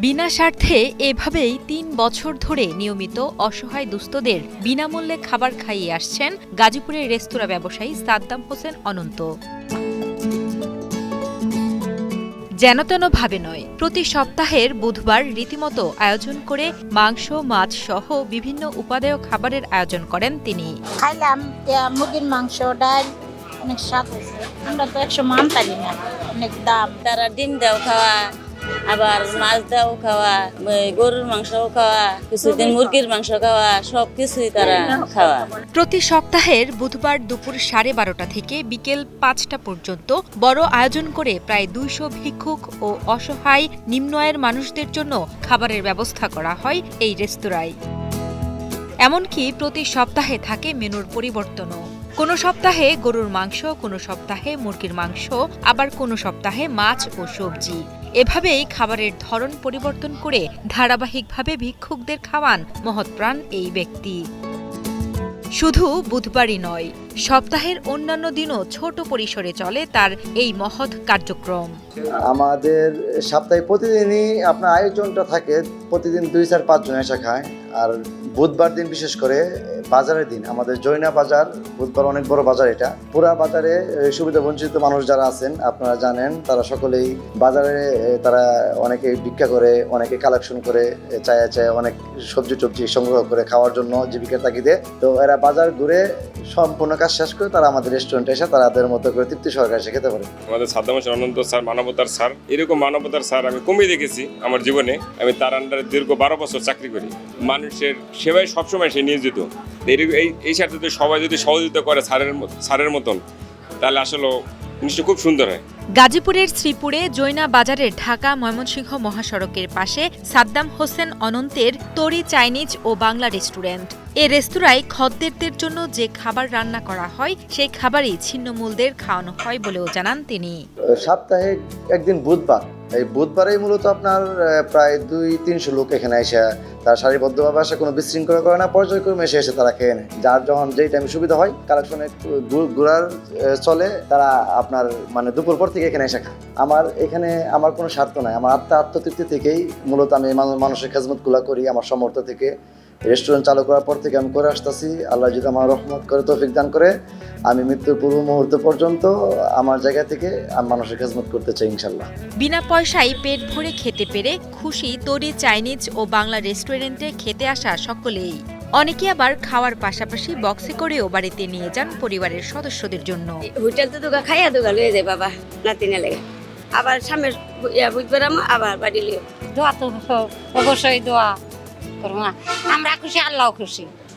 বিনা স্বার্থে এভাবেই ৩ বছর ধরে নিয়মিত অসহায় দুস্থদের বিনামূল্যে খাবার খাইয়ে আসছেন গাজীপুরের রেস্তোরাঁ ব্যবসায়ী সাদ্দাম হোসেন অনন্ত। যেনতেন ভাবে নয়, প্রতি সপ্তাহের বুধবার রীতিমতো আয়োজন করে মাংস, মাছ সহ বিভিন্ন উপাদেয় খাবারের আয়োজন করেন তিনি। খাইলাম মুরগির মাংস, ডাল, অনেক স্বাদ হয়েছে। আমরা তো 100 মান পারি না, অনেক দাম। তারা ডিম দাও খাওয়া, আবার মাছ দাও খাওয়া, গরুর মাংসও খাওয়া, কিছুদিন মুরগির মাংস খাওয়া, সবকিছুই তারা খাওয়া। প্রতি সপ্তাহের বুধবার দুপুর 12:30 থেকে বিকেল 5টা পর্যন্ত বড় আয়োজন করে প্রায় 200 ভিক্ষুক ও অসহায় নিম্ন আয়ের মানুষদের জন্য খাবারের ব্যবস্থা করা হয় এই রেস্তোরাঁয়। এমনকি প্রতি সপ্তাহে থাকে মেনুর পরিবর্তনও। কোনো সপ্তাহে গরুর মাংস, কোনো সপ্তাহে মুরগির মাংস, আবার কোনো সপ্তাহে মাছ ও সবজি। এভাবেই খাবারের ধরন পরিবর্তন করে ধারাবাহিকভাবে ভিক্ষুকদের খাওয়ান মহৎপ্রাণ এই ব্যক্তি। শুধু বুধবারই নয়, সপ্তাহের অন্যান্য দিনও ছোট পরিসরে চলে তার এই মহৎ কার্যক্রম। আমাদের সপ্তাহে প্রতিদিনই আপনার আয়োজনটা থাকে, প্রতিদিন 2-4-5 জন এসে খায়। আর বুধবার দিন বিশেষ করে বাজারের দিন, আমাদের জৈনা বাজার, বুধবার অনেক বড় বাজার এটা। পুরা বাজারে সুবিধা বঞ্চিত মানুষ যারা আছেন আপনারা জানেন, তারা সকলেই বাজারে তারা অনেকে ভিক্ষা করে, অনেকে কালেকশন করে, চায় অনেক সবজি টবজি সংগ্রহ করে খাওয়ার জন্য জীবিকার তাগিদে। তো এরা বাজার ঘুরে সম্পূর্ণ কাজ শেষ করে তারা আমাদের রেস্টুরেন্টে এসে তাদের মতো করে তৃপ্তি সহকারে এসে খেতে পারে। আমাদের সাদ্দাম হোসেন অনন্ত স্যার মানবতার স্যার, এরকম মানবতার স্যার আমি কমই দেখেছি আমার জীবনে। আমি তার আন্ডারে দীর্ঘ 12 বছর চাকরি করি। মানুষের সেবায় সবসময় সে নিয়োজিত। এই সাথে যদি সবাই যদি সহযোগিতা করে স্যারের মতন, তাহলে আসলে জিনিসটা খুব সুন্দর হয়। গাজীপুরের শ্রীপুরে জৈনা বাজারের ঢাকা ময়মনসিংহ মহাসড়কের পাশে সাদ্দাম হোসেন অনন্তের তরি চাইনিজ ও বাংলা রেস্টুরেন্ট। এ রেস্তোরাঁয় খদ্দেরদের জন্য যে খাবার রান্না করা হয় সেই খাবারই ছিন্নমূলদের খাওয়ানো হয় বলেও জানান তিনি। সপ্তাহে একদিন বুধবার, এই বুধবারেই মূলত আপনার প্রায় 200-300 লোক এখানে এসে তারা সারিবদ্ধভাবে আসে, কোনো বিশৃঙ্খলা করে না, পর্যায়ক্রমে এসে তারা খেয়ে নেয়। যার যখন যেই টাইমে সুবিধা হয়, কালেকশনে ঘোরার চলে, তারা আপনার মানে দুপুর পর থেকে এখানে এসে খায়। আমার এখানে আমার কোনো স্বার্থ নাই, আমার আত্মতৃপ্তি থেকেই মূলত আমি মানুষের খেজমতগুলো করি। আমার সমর্থ থেকে রেস্টুরেন্ট চালু করার পর থেকে আমি করে আসতেছি। আল্লাহ যদি আমার রহমত করে, তৌফিক দান করে, আমি মৃত্যুর পূর্ব মুহূর্ত পর্যন্ত আমার জায়গা থেকে আমি মানুষের খেজমত করতে চাই ইনশাল্লাহ। বিনা পয়সায় পেট ভরে খেতে পেরে খুশি তরি চাইনিজ ও বাংলা রেস্টুরেন্টে খেতে আসা সকলেই। অনেকে আবার খাওয়ার পাশাপাশি বক্সে করেও বাড়িতে নিয়ে যান পরিবারের সদস্যদের জন্য। হোটেল তো দুগা খাইয়া দুগা লয়ে যায় বাবা নাতিনে লেগে, আবার সামনের বুঝবার আবার বাড়ি লিয়ে দোয়া তো অবশ্যই দোয়া করবো, আমরা খুশি, আল্লাহ খুশি।